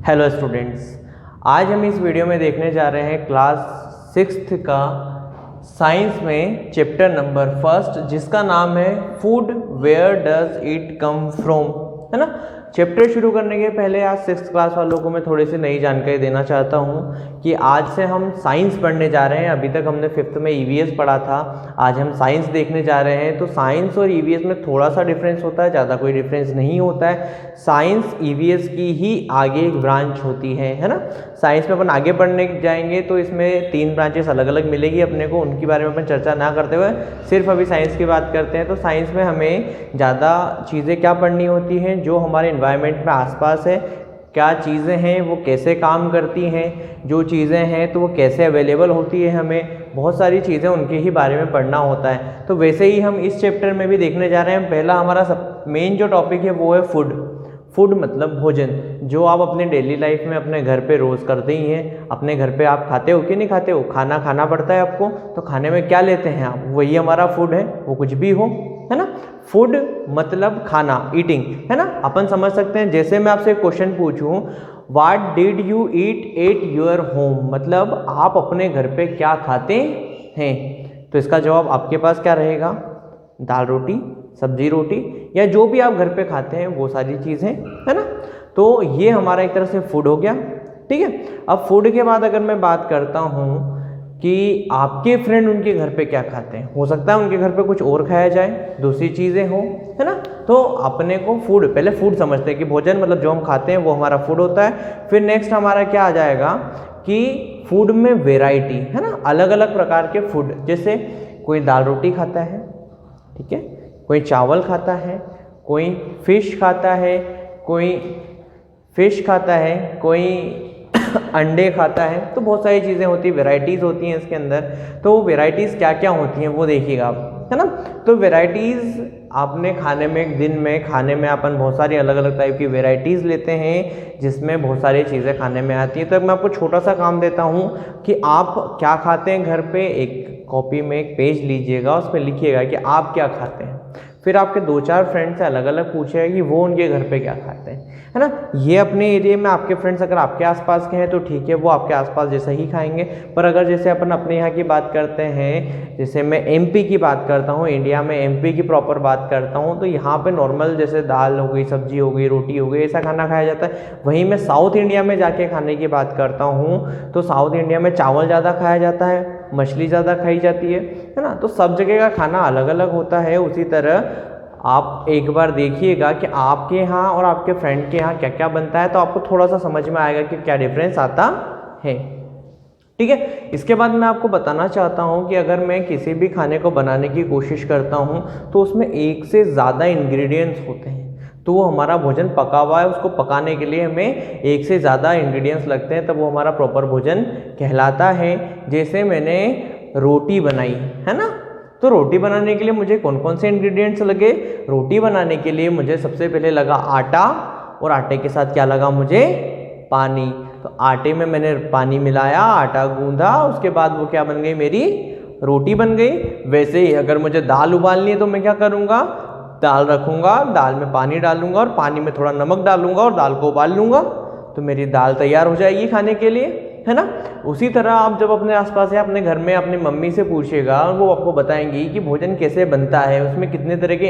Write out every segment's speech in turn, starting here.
Hello students, आज हम इस वीडियो में देखने जा रहे हैं क्लास 6th का साइंस में चैप्टर नंबर 1 जिसका नाम है food where does it come from, है ना। चैप्टर शुरू करने के पहले आज 6th क्लास वालों को मैं थोड़ी सी नई जानकारी देना चाहता हूँ कि आज से हम साइंस पढ़ने जा रहे हैं। अभी तक हमने 5th में ईवीएस पढ़ा था, आज हम साइंस देखने जा रहे हैं। तो साइंस और ईवीएस में थोड़ा सा डिफरेंस होता है, ज़्यादा कोई डिफरेंस नहीं होता है। साइंस ईवीएस की ही आगे एक ब्रांच होती है ना। साइंस में अपन आगे पढ़ने जाएंगे तो इसमें 3 ब्रांचेस अलग अलग मिलेगी अपने को, उनके बारे में अपन चर्चा ना करते हुए सिर्फ अभी साइंस की बात करते हैं। तो साइंस में हमें ज़्यादा चीज़ें क्या पढ़नी होती हैं, जो हमारे एनवायरनमेंट में आसपास है, क्या चीज़ें हैं वो कैसे काम करती हैं, जो चीज़ें हैं तो वो कैसे अवेलेबल होती है, हमें बहुत सारी चीज़ें उनके ही बारे में पढ़ना होता है। तो वैसे ही हम इस चैप्टर में भी देखने जा रहे हैं। पहला हमारा मेन जो टॉपिक है वो है फूड। फूड मतलब भोजन, जो आप अपने डेली लाइफ में अपने घर पे रोज़ करते ही हैं। अपने घर पे आप खाते हो कि नहीं खाते हो, खाना खाना पड़ता है आपको, तो खाने में क्या लेते हैं आप, वही हमारा फूड है, वो कुछ भी हो, है ना। फूड मतलब खाना, ईटिंग, है ना। अपन समझ सकते हैं, जैसे मैं आपसे एक क्वेश्चन पूछूं, what did you eat at your home, मतलब आप अपने घर पे क्या खाते हैं, तो इसका जवाब आपके पास क्या रहेगा, दाल रोटी, सब्जी रोटी, या जो भी आप घर पे खाते हैं वो सारी चीज़ें, है ना। तो ये हमारा एक तरह से फूड हो गया, ठीक है। अब फूड के बाद अगर मैं बात करता हूँ कि आपके फ्रेंड उनके घर पे क्या खाते हैं, हो सकता है उनके घर पे कुछ और खाया जाए, दूसरी चीज़ें हो, है ना। तो अपने को फूड, पहले फूड समझते हैं कि भोजन मतलब जो हम खाते हैं वो हमारा फूड होता है। फिर नेक्स्ट हमारा क्या आ जाएगा कि फूड में वेराइटी, है ना, अलग अलग प्रकार के फूड। जैसे कोई दाल रोटी खाता है, ठीक है, कोई चावल खाता है, कोई फिश खाता है, कोई अंडे खाता है। तो बहुत सारी चीज़ें होती हैं, वेराइटीज़ होती हैं इसके अंदर। तो वेराइटीज़ क्या क्या होती हैं वो देखिएगा आप, है ना। तो वेराइटीज़ आपने खाने में, दिन में खाने में अपन बहुत सारी अलग अलग टाइप की वेराइटीज़ लेते हैं, जिसमें बहुत सारी चीज़ें खाने में आती हैं। तो मैं आपको छोटा सा काम देता हूँ कि आप क्या खाते हैं घर पे, एक कॉपी में एक पेज लीजिएगा, उस पर लिखिएगा कि आप क्या खाते हैं। फिर आपके 2-4 फ्रेंड से अलग अलग पूछेगा कि वो उनके घर पे क्या खाते हैं, है ना। ये अपने एरिया में आपके फ्रेंड्स अगर आपके आसपास के हैं तो ठीक है, वो आपके आसपास जैसा ही खाएंगे। पर अगर जैसे अपन अपने यहाँ की बात करते हैं, जैसे मैं एमपी की बात करता हूँ, इंडिया में एमपी की प्रॉपर बात करता हूँ, तो यहाँ पे नॉर्मल जैसे दाल हो गई, सब्जी हो गई, रोटी हो गई, ऐसा खाना खाया जाता है। वहीं मैं साउथ इंडिया में जाके खाने की बात करता हूँ तो साउथ इंडिया में चावल ज़्यादा खाया जाता है, मछली ज़्यादा खाई जाती है ना। तो सब जगह का खाना अलग अलग होता है। उसी तरह आप एक बार देखिएगा कि आपके यहाँ और आपके फ्रेंड के यहाँ क्या क्या बनता है, तो आपको थोड़ा सा समझ में आएगा कि क्या डिफरेंस आता है, ठीक है। इसके बाद मैं आपको बताना चाहता हूँ कि अगर मैं किसी भी खाने को बनाने की कोशिश करता हूँ तो उसमें एक से ज़्यादा इंग्रेडिएंट्स होते हैं, तो वो हमारा भोजन पका हुआ है, उसको पकाने के लिए हमें एक से ज़्यादा इंग्रेडिएंट्स लगते हैं, तब वो हमारा प्रॉपर भोजन कहलाता है। जैसे मैंने रोटी बनाई, है ना, तो रोटी बनाने के लिए मुझे कौन कौन से इंग्रेडिएंट्स लगे। रोटी बनाने के लिए मुझे सबसे पहले लगा आटा, और आटे के साथ क्या लगा मुझे, पानी। तो आटे में मैंने पानी मिलाया, आटा गूंदा, उसके बाद वो क्या बन गई, मेरी रोटी बन गई। वैसे ही अगर मुझे दाल उबालनी है तो मैं क्या करूँगा, दाल रखूँगा, दाल में पानी डालूंगा और पानी में थोड़ा नमक डालूंगा और दाल को उबाल लूँगा, तो मेरी दाल तैयार हो जाएगी खाने के लिए, है ना। उसी तरह आप जब अपने आसपास या अपने घर में अपनी मम्मी से पूछिएगा, वो आपको बताएंगी कि भोजन कैसे बनता है, उसमें कितने तरह के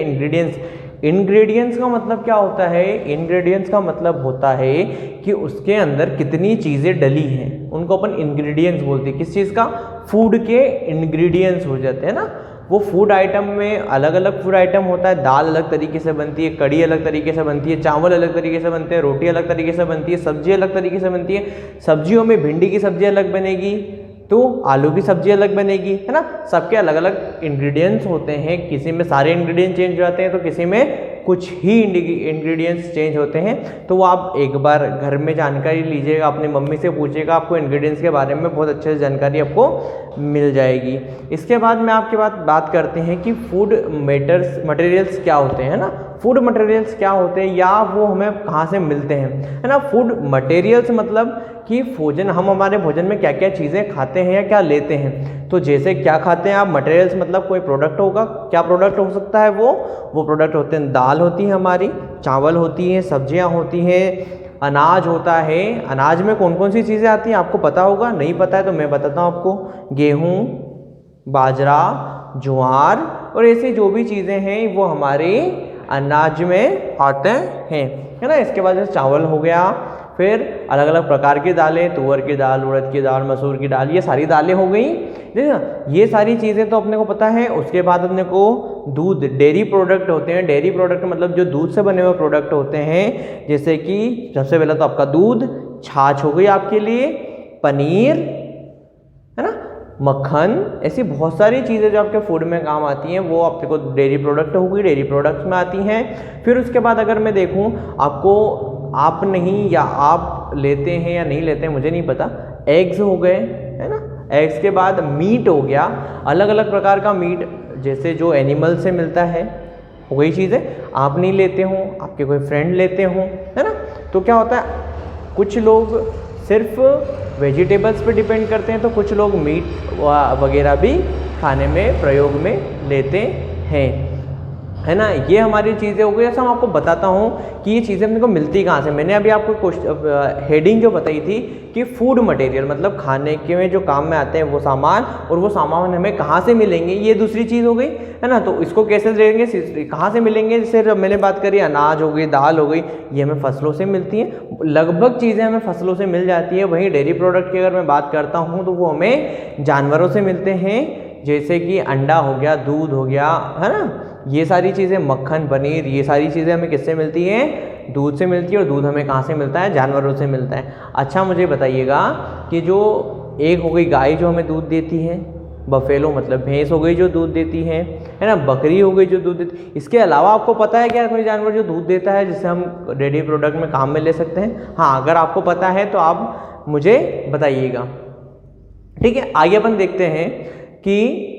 इंग्रेडिएंट्स का मतलब क्या होता है, इंग्रेडिएंट्स का मतलब होता है कि उसके अंदर कितनी चीज़ें डली हैं, उनको अपन इंग्रेडिएंट्स बोलते हैं। किस चीज़ का, फूड के इंग्रेडिएंट्स हो जाते हैं ना। वो फूड आइटम में अलग अलग फूड आइटम होता है, दाल अलग तरीके से बनती है, कढ़ी अलग तरीके से बनती है, चावल अलग तरीके से बनते हैं, रोटी अलग तरीके से बनती है, सब्जी अलग तरीके से बनती है। सब्जियों में भिंडी की सब्जी अलग बनेगी तो आलू की सब्जी अलग बनेगी, है ना। सबके अलग अलग इंग्रेडिएंट्स होते हैं, किसी में सारे इंग्रेडिएंट्स चेंज हो जाते हैं तो किसी में कुछ ही इंग्रेडिएंट्स चेंज होते हैं। तो वो आप एक बार घर में जानकारी लीजिएगा, अपनी मम्मी से पूछिएगा, आपको इंग्रेडिएंट्स के बारे में बहुत अच्छे से जानकारी आपको मिल जाएगी। इसके बाद मैं आपके बात करते हैं कि फूड मटेरियल्स क्या होते हैं, ना। फूड मटेरियल्स क्या होते हैं या वो हमें कहाँ से मिलते हैं, है ना। फूड मटेरियल्स मतलब कि भोजन, हम हमारे भोजन में क्या क्या चीज़ें खाते हैं या क्या लेते हैं। तो जैसे क्या खाते हैं आप, मटेरियल्स मतलब कोई प्रोडक्ट होगा, क्या प्रोडक्ट हो सकता है वो प्रोडक्ट होते हैं, दाल होती है हमारी, चावल होती है, सब्जियां होती हैं, अनाज होता है। अनाज में कौन कौन सी चीज़ें आती हैं आपको पता होगा, नहीं पता है तो मैं बताता हूँ आपको। गेहूँ, बाजरा, ज्वार और ऐसी जो भी चीज़ें हैं वो हमारे अनाज में आते हैं, है ना। इसके बाद जैसे चावल हो गया, फिर अलग अलग प्रकार की दालें, तुअर की दाल, उड़द की दाल, मसूर की दाल, ये सारी दालें हो गई, ठीक है। ये सारी चीज़ें तो अपने को पता है। उसके बाद अपने को दूध, डेयरी प्रोडक्ट होते हैं। डेयरी प्रोडक्ट मतलब जो दूध से बने हुए प्रोडक्ट होते हैं, जैसे कि सबसे पहले तो आपका दूध, छाछ हो गई आपके लिए, पनीर, है ना, मक्खन, ऐसी बहुत सारी चीज़ें जो आपके फूड में काम आती हैं वो आपके को डेयरी प्रोडक्ट हो गई, डेयरी प्रोडक्ट्स में आती हैं। फिर उसके बाद अगर मैं देखूं आपको, आप नहीं या आप लेते हैं या नहीं लेते हैं मुझे नहीं पता, एग्स हो गए, है ना। एग्स के बाद मीट हो गया, अलग अलग प्रकार का मीट जैसे जो एनिमल से मिलता है, वही चीज़ें आप नहीं लेते हो, आपके कोई फ्रेंड लेते हो, है ना। तो क्या होता है, कुछ लोग सिर्फ वेजिटेबल्स पे डिपेंड करते हैं, तो कुछ लोग मीट वगैरह भी खाने में प्रयोग में लेते हैं, है ना। ये हमारी चीज़ें हो गई। ऐसा मैं आपको बताता हूँ कि ये चीज़ें अपने को मिलती कहाँ से। मैंने अभी आपको हेडिंग जो बताई थी कि फूड मटेरियल मतलब खाने के में जो काम में आते हैं वो सामान, और वो सामान हमें कहाँ से मिलेंगे, ये दूसरी चीज़ हो गई, है ना। तो इसको कैसे देंगे, कहाँ से मिलेंगे। जैसे मैंने बात करी अनाज हो गई, दाल हो गई, ये हमें फसलों से मिलती हैं, लगभग चीज़ें हमें फसलों से मिल जाती है। वहीं डेयरी प्रोडक्ट की अगर मैं बात करता हूँ तो वो हमें जानवरों से मिलते हैं, जैसे कि अंडा हो गया, दूध हो गया, है ना। ये सारी चीज़ें, मक्खन, पनीर, ये सारी चीज़ें हमें किससे मिलती हैं, दूध से मिलती है। और दूध हमें कहाँ से मिलता है, जानवरों से मिलता है। अच्छा मुझे बताइएगा कि जो एक हो गई गाय जो हमें दूध देती है, बफेलो मतलब भैंस हो गई जो दूध देती है ना, बकरी हो गई जो दूध देती। इसके अलावा आपको पता है क्या कोई जानवर जो दूध देता है जिसे हम डेयरी प्रोडक्ट में काम में ले सकते हैं? हाँ, अगर आपको पता है तो आप मुझे बताइएगा, ठीक है। आगे अपन देखते हैं कि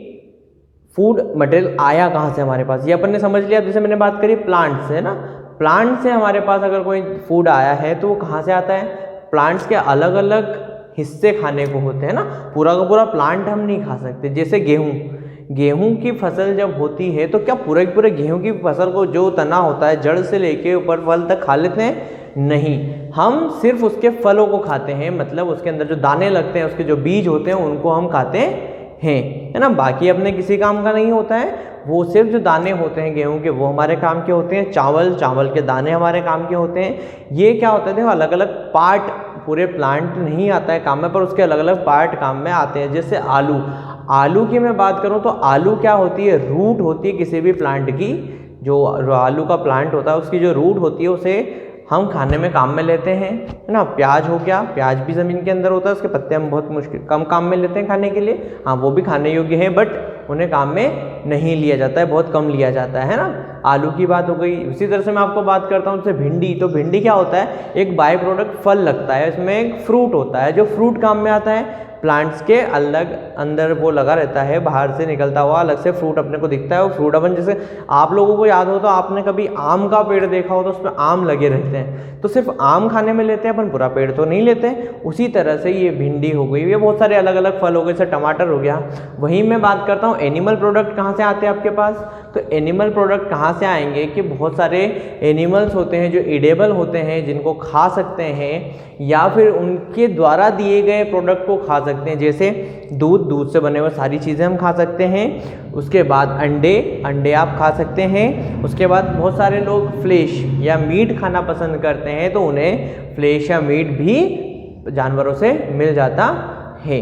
फूड मटेरियल आया कहाँ से हमारे पास, ये अपन ने समझ लिया। जैसे मैंने बात करी प्लांट से, ना, प्लांट से हमारे पास अगर कोई फूड आया है तो वो कहाँ से आता है, प्लांट्स के अलग अलग हिस्से खाने को होते हैं ना, पूरा का पूरा प्लांट हम नहीं खा सकते। जैसे गेहूं की फसल जब होती है तो क्या पूरे गेहूं की फसल को जो तना होता है जड़ से लेके ऊपर फल तक खा लेते हैं? नहीं, हम सिर्फ उसके फलों को खाते हैं, मतलब उसके अंदर जो दाने लगते हैं, उसके जो बीज होते हैं उनको हम खाते हैं, है ना। बाकी अपने किसी काम का नहीं होता है, वो सिर्फ जो दाने होते हैं गेहूं के वो हमारे काम के होते हैं, चावल के दाने हमारे काम के होते हैं। ये क्या होता है, देखो अलग अलग पार्ट, पूरे प्लांट नहीं आता है काम में, पर उसके अलग अलग पार्ट काम में आते हैं। जैसे आलू की मैं बात करूं तो आलू क्या होती है, रूट होती है किसी भी प्लांट की। जो आलू का प्लांट होता है उसकी जो रूट होती है उसे हम खाने में काम में लेते हैं, है ना। प्याज हो गया, प्याज भी ज़मीन के अंदर होता है, उसके पत्ते हम बहुत कम काम में लेते हैं खाने के लिए। हाँ, वो भी खाने योग्य है, बट उन्हें काम में नहीं लिया जाता है, बहुत कम लिया जाता है ना। आलू की बात हो गई। उसी तरह से मैं आपको बात करता हूँ जैसे भिंडी। तो भिंडी क्या होता है, एक बाय प्रोडक्ट फल लगता है, इसमें एक फ्रूट होता है, जो फ्रूट काम में आता है। प्लांट्स के अलग अंदर वो लगा रहता है, बाहर से निकलता हुआ अलग से फ्रूट अपने को दिखता है। वो फ्रूट अपन, जैसे आप लोगों को याद हो तो आपने कभी आम का पेड़ देखा हो तो उसमें आम लगे रहते हैं, तो सिर्फ आम खाने में लेते हैं अपन, पूरा पेड़ तो नहीं लेते। उसी तरह से ये भिंडी हो गई, ये बहुत सारे अलग अलग फल हो गए, जैसे टमाटर हो गया। वहीं मैं बात करता हूँ एनिमल प्रोडक्ट कहाँ से आते हैं आपके पास। तो एनिमल प्रोडक्ट कहाँ से आएंगे कि बहुत सारे एनिमल्स होते हैं जो एडेबल होते हैं, जिनको खा सकते हैं, या फिर उनके द्वारा दिए गए प्रोडक्ट को खा सकते हैं। जैसे दूध से बने हुए सारी चीज़ें हम खा सकते हैं। उसके बाद अंडे आप खा सकते हैं। उसके बाद बहुत सारे लोग फ्लेश या मीट खाना पसंद करते हैं, तो उन्हें फ्लेश या मीट भी जानवरों से मिल जाता है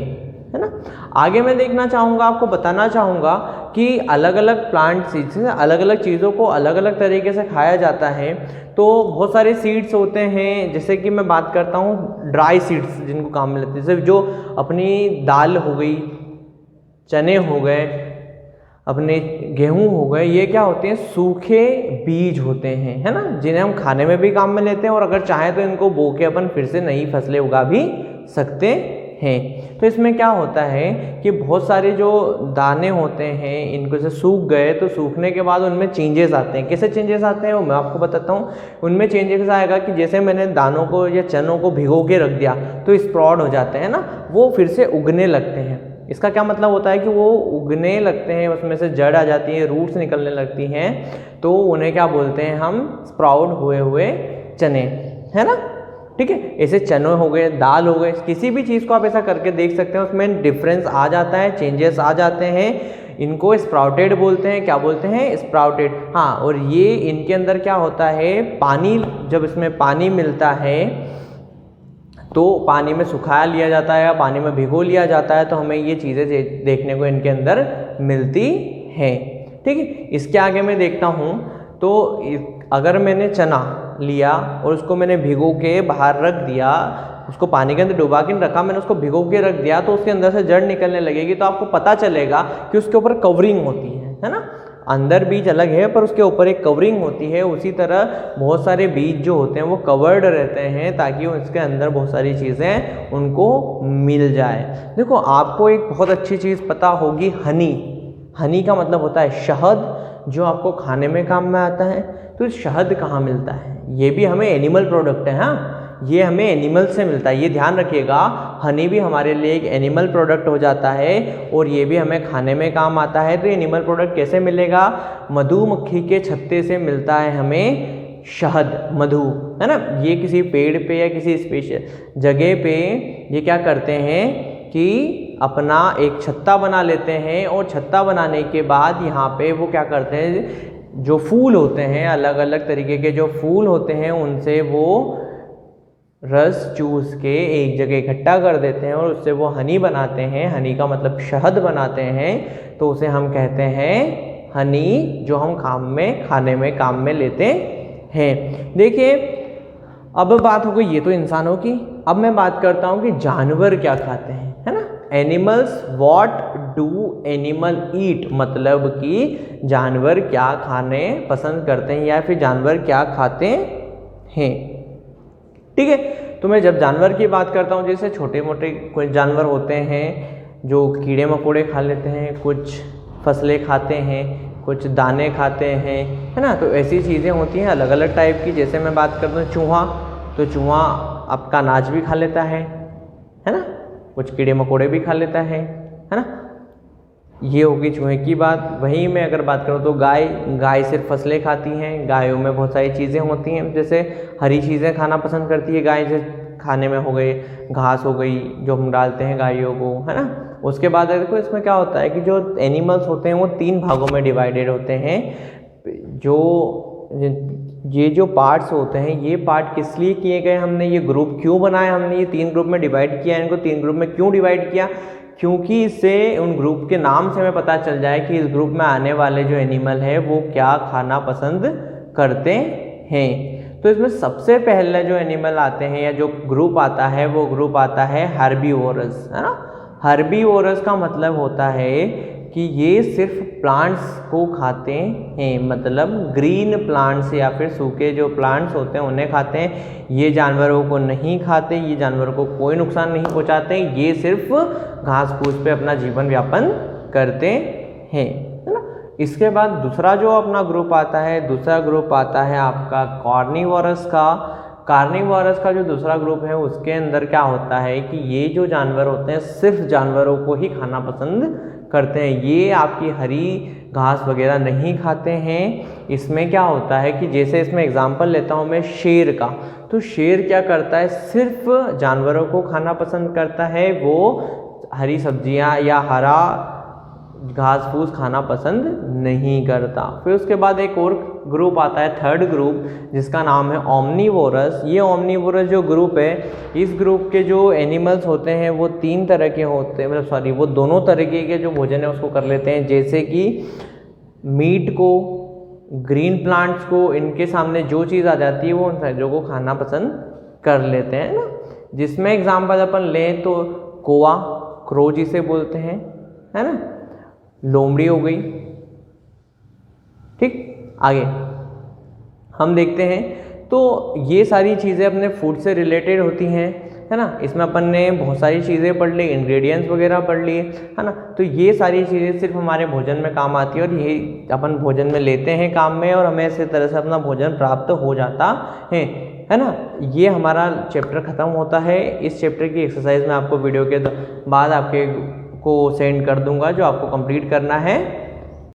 ना। आगे मैं देखना चाहूँगा, आपको बताना चाहूँगा कि अलग अलग प्लांट सीड्स, अलग अलग चीज़ों को अलग अलग तरीके से खाया जाता है। तो बहुत सारे सीड्स होते हैं, जैसे कि मैं बात करता हूँ ड्राई सीड्स जिनको काम में लेते हैं, जैसे जो अपनी दाल हो गई, चने हो गए, अपने गेहूं हो गए, ये क्या होते हैं, सूखे बीज होते हैं, है ना, जिन्हें हम खाने में भी काम में लेते हैं, और अगर चाहें तो इनको बो के अपन फिर से नई फसलें उगा भी सकते हैं। तो इसमें क्या होता है कि बहुत सारे जो दाने होते हैं इनको से सूख गए, तो सूखने के बाद उनमें चेंजेस आते हैं। कैसे चेंजेस आते हैं वो मैं आपको बताता हूँ। उनमें चेंजेस आएगा कि जैसे मैंने दानों को या चनों को भिगो के रख दिया तो स्प्राउट हो जाते हैं ना, वो फिर से उगने लगते हैं। इसका क्या मतलब होता है कि वो उगने लगते हैं, उसमें से जड़ आ जाती है, रूट्स निकलने लगती हैं, तो उन्हें क्या बोलते हैं हम, स्प्राउट हुए हुए चने, है ना। ठीक है, ऐसे चने हो गए, दाल हो गए, किसी भी चीज़ को आप ऐसा करके देख सकते हैं, उसमें डिफरेंस आ जाता है, चेंजेस आ जाते हैं। इनको स्प्राउटेड बोलते हैं। क्या बोलते हैं? स्प्राउटेड। हाँ, और ये इनके अंदर क्या होता है, पानी, जब इसमें पानी मिलता है तो पानी में सुखा लिया जाता है या पानी में भिगो लिया जाता है, तो हमें ये चीज़ें देखने को इनके अंदर मिलती हैं। ठीक है, इसके आगे मैं देखता हूँ तो अगर मैंने चना लिया और उसको मैंने भिगो के बाहर रख दिया, उसको पानी के अंदर डुबा के रखा, मैंने उसको भिगो के रख दिया, तो उसके अंदर से जड़ निकलने लगेगी, तो आपको पता चलेगा कि उसके ऊपर कवरिंग होती है ना। अंदर बीज अलग है पर उसके ऊपर एक कवरिंग होती है। उसी तरह बहुत सारे बीज जो होते हैं वो कवर्ड रहते हैं ताकि उसके अंदर बहुत सारी चीज़ें उनको मिल जाए। देखो, आपको एक बहुत अच्छी चीज़ पता होगी, हनी। हनी का मतलब होता है शहद, जो आपको खाने में काम में आता है। तो शहद कहाँ मिलता है? ये भी हमें एनिमल प्रोडक्ट है। हाँ, ये हमें एनिमल से मिलता है, ये ध्यान रखिएगा। हनी भी हमारे लिए एक एनिमल प्रोडक्ट हो जाता है और ये भी हमें खाने में काम आता है। तो एनिमल प्रोडक्ट कैसे मिलेगा? मधुमक्खी के छत्ते से मिलता है हमें शहद, मधु, है ना। ये किसी पेड़ पे या किसी स्पेशल जगह पे ये क्या करते हैं कि अपना एक छत्ता बना लेते हैं, और छत्ता बनाने के बाद यहाँ पे वो क्या करते हैं, जो फूल होते हैं, अलग अलग तरीके के जो फूल होते हैं, उनसे वो रस चूस के एक जगह इकट्ठा कर देते हैं और उससे वो हनी बनाते हैं। हनी का मतलब शहद बनाते हैं, तो उसे हम कहते हैं हनी, जो हम खाने में काम में लेते हैं। देखिए, अब बात हो गई ये तो इंसानों की। अब मैं बात करता हूँ कि जानवर क्या खाते हैं, है ना। Animals, what do animal eat, मतलब कि जानवर क्या खाने पसंद करते हैं या फिर जानवर क्या खाते हैं। ठीक है, तो मैं जब जानवर की बात करता हूँ, जैसे छोटे मोटे कुछ जानवर होते हैं जो कीड़े मकोड़े खा लेते हैं, कुछ फसलें खाते हैं, कुछ दाने खाते हैं, है ना। तो ऐसी चीज़ें होती हैं अलग अलग टाइप की। जैसे मैं बात करता हूँ चूहा, तो चूहा आपका अनाज भी खा लेता है ना, कुछ कीड़े मकोड़े भी खा लेता है ना। ये होगी चूहे की बात। वहीं मैं अगर बात करूँ तो गाय सिर्फ फसलें खाती हैं। गायों में बहुत सारी चीज़ें होती हैं, जैसे हरी चीज़ें खाना पसंद करती है गाय, जैसे खाने में हो गई घास हो गई जो हम डालते हैं गायों को, है ना। उसके बाद देखो इसमें क्या होता है कि जो एनिमल्स होते हैं वो 3 भागों में डिवाइडेड होते हैं। ये जो पार्ट्स होते हैं, ये पार्ट किस लिए किए गए, हमने ये ग्रुप क्यों बनाया, हमने ये 3 ग्रुप में डिवाइड किया, इनको 3 ग्रुप में क्यों डिवाइड किया, क्योंकि इससे उन ग्रुप के नाम से हमें पता चल जाए कि इस ग्रुप में आने वाले जो एनिमल है वो क्या खाना पसंद करते हैं। तो इसमें सबसे पहले जो एनिमल आते हैं या जो ग्रुप आता है वो ग्रुप आता है हर्बीवोरस, है ना। हर्बीवोरस का मतलब होता है कि ये सिर्फ प्लांट्स को खाते हैं, मतलब ग्रीन प्लांट्स या फिर सूखे जो प्लांट्स होते हैं उन्हें खाते हैं। ये जानवरों को नहीं खाते, ये जानवरों को कोई नुकसान नहीं पहुंचाते, ये सिर्फ घास फूस पे अपना जीवन यापन करते हैं, है ना। इसके बाद दूसरा जो अपना ग्रुप आता है, दूसरा ग्रुप आता है आपका कार्निवोरस का। कार्निवोरस का जो दूसरा ग्रुप है उसके अंदर क्या होता है कि ये जो जानवर होते हैं सिर्फ जानवरों को ही खाना पसंद करते हैं, ये आपकी हरी घास वगैरह नहीं खाते हैं। इसमें क्या होता है कि जैसे इसमें एग्जांपल लेता हूँ मैं शेर का, तो शेर क्या करता है, सिर्फ जानवरों को खाना पसंद करता है, वो हरी सब्जियाँ या हरा घास फूस खाना पसंद नहीं करता। फिर उसके बाद एक और ग्रुप आता है, थर्ड ग्रुप, जिसका नाम है ओमनीवोरस। ये ओमनीवोरस जो ग्रुप है, इस ग्रुप के जो एनिमल्स होते हैं वो 3 तरह के होते हैं, मतलब सॉरी वो दोनों तरीके के जो भोजन है उसको कर लेते हैं, जैसे कि मीट को, ग्रीन प्लांट्स को, इनके सामने जो चीज़ आ जाती है वो उन चीज़ों को खाना पसंद कर लेते हैं ना। जिसमें एग्जाम्पल अपन लें तो कोआ, क्रो जिसे बोलते हैं, है ना, लोमड़ी हो गई। ठीक, आगे हम देखते हैं तो ये सारी चीज़ें अपने फूड से रिलेटेड होती हैं। है ना। इसमें अपन ने बहुत सारी चीज़ें पढ़ ली, इंग्रेडिएंट्स वगैरह पढ़ लिए, है ना। तो ये सारी चीज़ें सिर्फ हमारे भोजन में काम आती है और यही अपन भोजन में लेते हैं काम में और हमें इसी तरह से अपना भोजन प्राप्त हो जाता है ना। ये हमारा चैप्टर ख़त्म होता है। इस चैप्टर की एक्सरसाइज मैं आपको वीडियो के बाद आपके को सेंड कर दूंगा जो आपको कंप्लीट करना है।